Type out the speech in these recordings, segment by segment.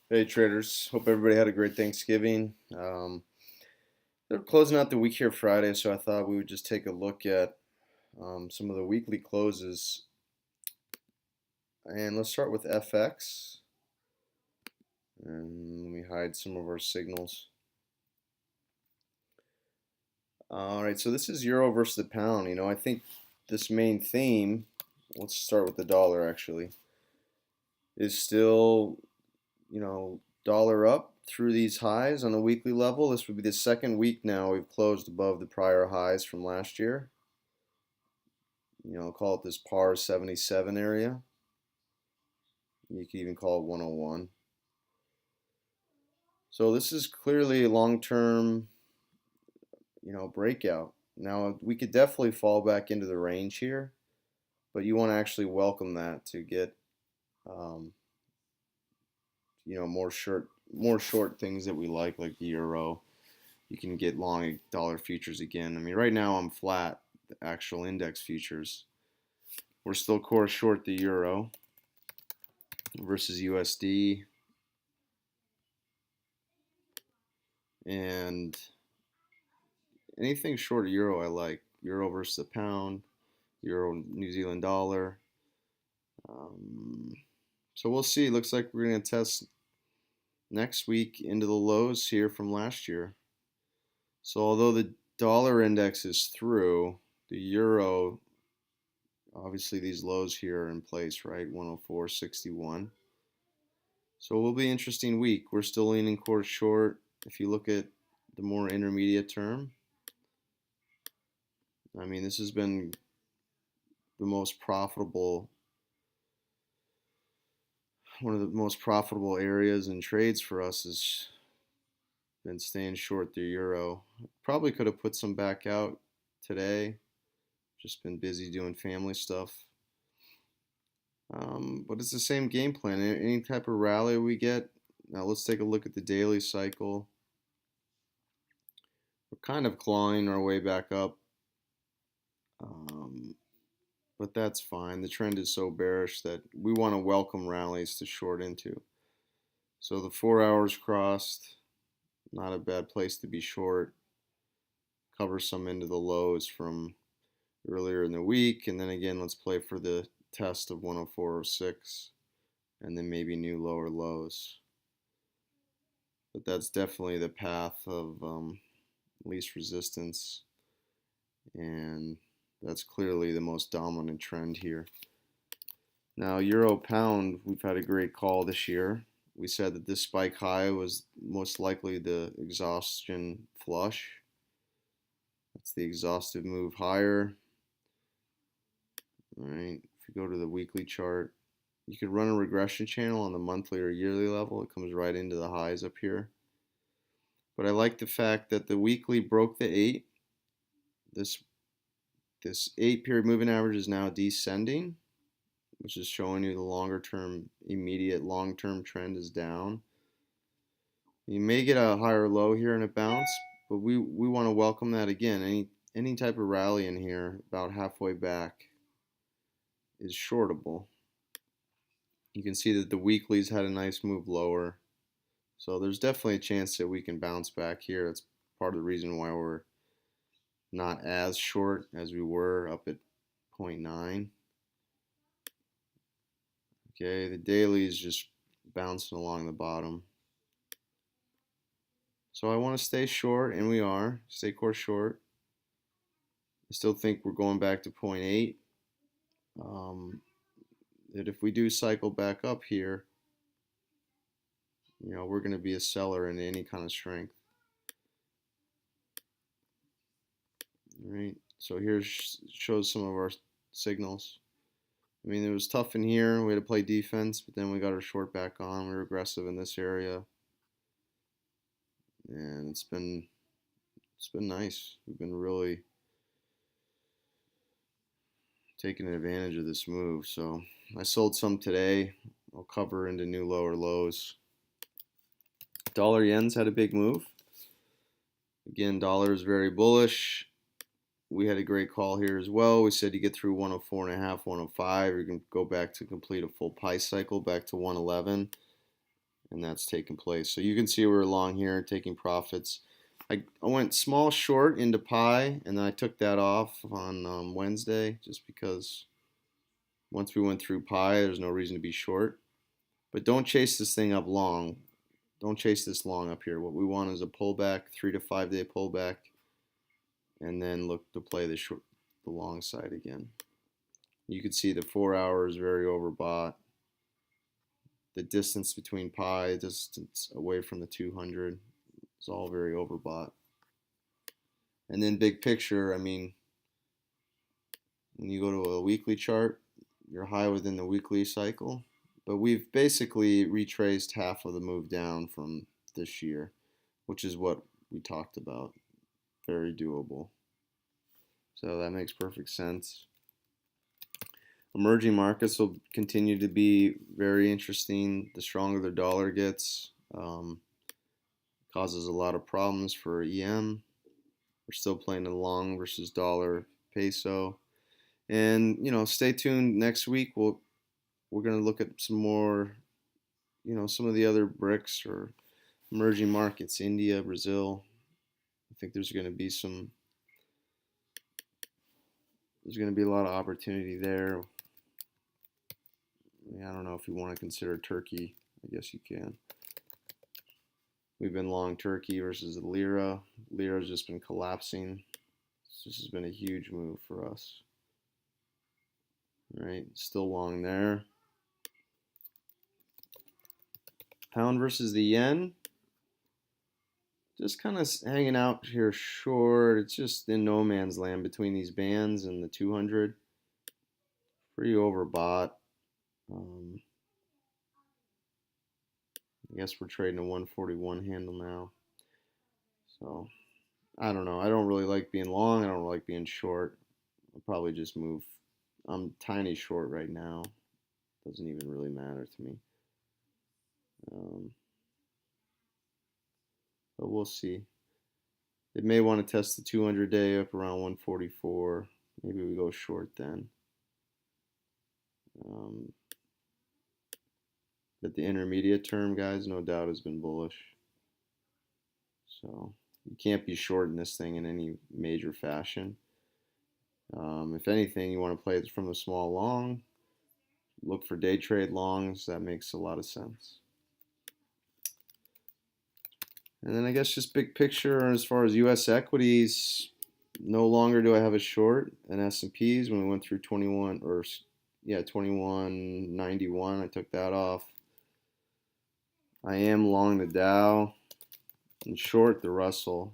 Hey traders, hope everybody had a great Thanksgiving. They're closing out the week here Friday, so I thought we would just take a look at some of the weekly closes. And let's start with FX. And let me hide some of our signals. All right, so this is euro versus the pound. I think this main theme, let's start with the dollar actually, is still, dollar up through these highs on a weekly level. This would be the second week now we've closed above the prior highs from last year. Call it this par 77 area. You could even call it 101. So this is clearly a long-term, breakout. Now we could definitely fall back into the range here, but you want to actually welcome that to get, um, more short things that we like the euro. You can get long dollar futures again. I mean, right now I'm flat, the actual index futures. We're still core short the euro versus USD. And anything short of euro I like. Euro versus the pound, euro New Zealand dollar. Um, so we'll see. Looks like we're going to test next week into the lows here from last year. So although the dollar index is through, the euro, obviously these lows here are in place, right? 104.61. So it will be an interesting week. We're still leaning core short. If you look at the more intermediate term, I mean, this has been the most profitable, one of the most profitable areas in trades for us has been staying short the euro. Probably could have put some back out today. Just been busy doing family stuff. But it's the same game plan. Any type of rally we get. Now let's take a look at the daily cycle. We're kind of clawing our way back up. Um, but that's fine. The trend is so bearish that we want to welcome rallies to short into. So the 4 hours crossed, not a bad place to be short. Cover some into the lows from earlier in the week, and then again, let's play for the test of 104.06, and then maybe new lower lows. But that's definitely the path of least resistance, and that's clearly the most dominant trend here. Now, euro pound, we've had a great call this year. We said that this spike high was most likely the exhaustion flush. That's the exhaustive move higher. All right, if you go to the weekly chart, you could run a regression channel on the monthly or yearly level. It comes right into the highs up here. But I like the fact that the weekly broke the 8. This 8-period moving average is now descending, which is showing you the longer term, immediate long-term trend is down. You may get a higher low here in a bounce, but we want to welcome that again. Any type of rally in here about halfway back is shortable. You can see that the weeklies had a nice move lower. So there's definitely a chance that we can bounce back here. That's part of the reason why we're not as short as we were up at 0.9. Okay, the daily is just bouncing along the bottom. So I want to stay short, and we are. Stay course short. I still think we're going back to 0.8. That if we do cycle back up here, we're going to be a seller in any kind of strength. All right, so here shows some of our signals. I mean, it was tough in here. We had to play defense, but then we got our short back on. We were aggressive in this area, and it's been nice. We've been really taking advantage of this move. So I sold some today. I'll cover into new lower lows. Dollar yen's had a big move. Again, dollar is very bullish. We had a great call here as well. We said you get through 104.5, 105, you can go back to complete a full price cycle back to 111. and that's taken place. So you can see we're long here taking profits. I went small short into pi, and then I took that off on Wednesday just because once we went through pi, there's no reason to be short. But don't chase this thing up long. Don't chase this long up here. What we want is a pullback, 3 to 5 day pullback, and then look to play the long side again. You can see the 4 hours very overbought. The distance between pi, distance away from the 200, is all very overbought. And then big picture, I mean, when you go to a weekly chart, you're high within the weekly cycle. But we've basically retraced half of the move down from this year, which is what we talked about. Very doable. So that makes perfect sense. Emerging markets will continue to be very interesting. The stronger the dollar gets, causes a lot of problems for EM. We're still playing the long versus dollar peso. And, stay tuned next week. We're going to look at some more, some of the other BRICS or emerging markets, India, Brazil. I think there's going to be a lot of opportunity there. I don't know if you want to consider Turkey. I guess you can. We've been long Turkey versus the lira. Lira's just been collapsing. This has been a huge move for us. All right, still long there. Pound versus the yen. Just kind of hanging out here short. It's just in no man's land between these bands and the 200. Pretty overbought. I guess we're trading a 141 handle now. So, I don't know. I don't really like being long. I don't like being short. I'll probably just move. I'm tiny short right now. Doesn't even really matter to me. But we'll see. It may want to test the 200 day up around 144. Maybe we go short then. But the intermediate term, guys, no doubt has been bullish. So you can't be short in this thing in any major fashion. If anything, you want to play it from a small long. Look for day trade longs. That makes a lot of sense. And then I guess just big picture as far as U.S. equities, no longer do I have a short in S&Ps when we went through 2191. I took that off. I am long the Dow and short the Russell,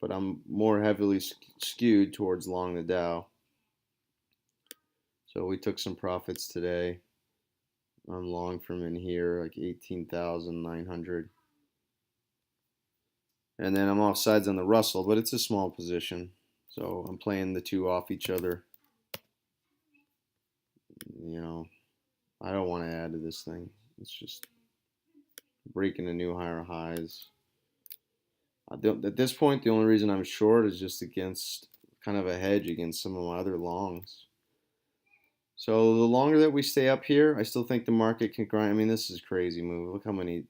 but I'm more heavily skewed towards long the Dow. So we took some profits today. I'm long from in here, like 18,900. And then I'm off sides on the Russell, but it's a small position. So I'm playing the two off each other. I don't want to add to this thing. It's just breaking the new higher highs. At this point, the only reason I'm short is just against kind of a hedge against some of my other longs. So the longer that we stay up here, I still think the market can grind. I mean, this is a crazy move. Look how many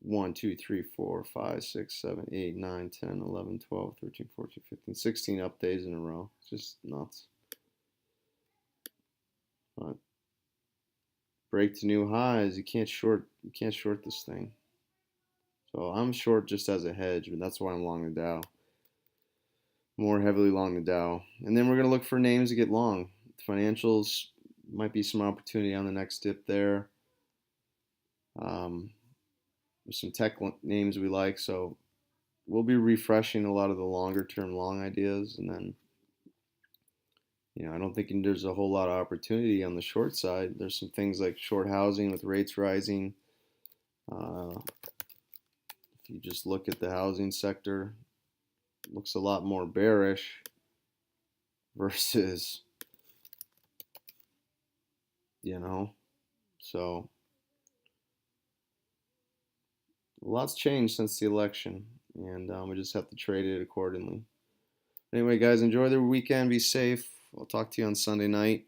1, 2, 3, 4, 5, 6, 7, 8, 9, 10, 11, 12, 13, 14, 15, 16 up days in a row. It's just nuts. But break to new highs. You can't short this thing. So I'm short just as a hedge, but that's why I'm long the Dow. More heavily long the Dow. And then we're going to look for names to get long. The financials might be some opportunity on the next dip there. There's some tech names we like, so we'll be refreshing a lot of the longer term long ideas. And then, I don't think there's a whole lot of opportunity on the short side. There's some things like short housing with rates rising. If you just look at the housing sector, it looks a lot more bearish versus, so a lot's changed since the election, and we just have to trade it accordingly. Anyway, guys, enjoy the weekend. Be safe. I'll talk to you on Sunday night.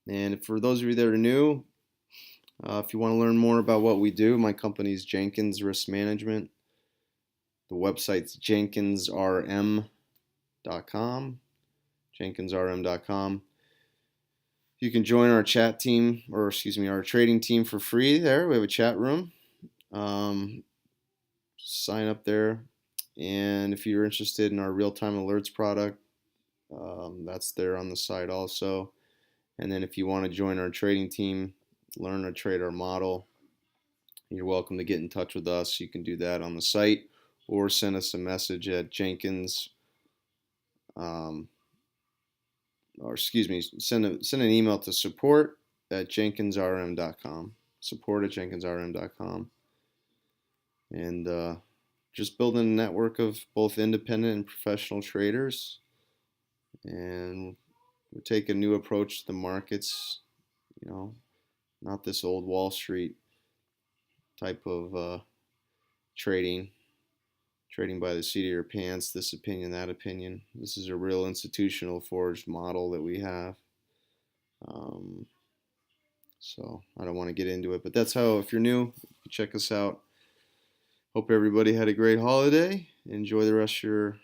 And for those of you that are new, If you want to learn more about what we do, my company is Jenkins Risk Management. The website's jenkinsrm.com. jenkinsrm.com. You can join our chat team, or excuse me, our trading team for free there. We have a chat room. Sign up there. And if you're interested in our real-time alerts product, that's there on the site also. And then if you want to join our trading team, learn to trade our model, you're welcome to get in touch with us. You can do that on the site or send us a message at Jenkins, or excuse me, send an email to support@jenkinsrm.com. Support@jenkinsrm.com. And just building a network of both independent and professional traders. And we take a new approach to the markets, not this old Wall Street type of trading by the seat of your pants, this opinion, that opinion. This is a real institutional forged model that we have. So I don't want to get into it, but that's how, if you're new, check us out. Hope everybody had a great holiday. Enjoy the rest of your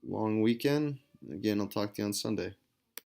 long weekend. Again, I'll talk to you on Sunday.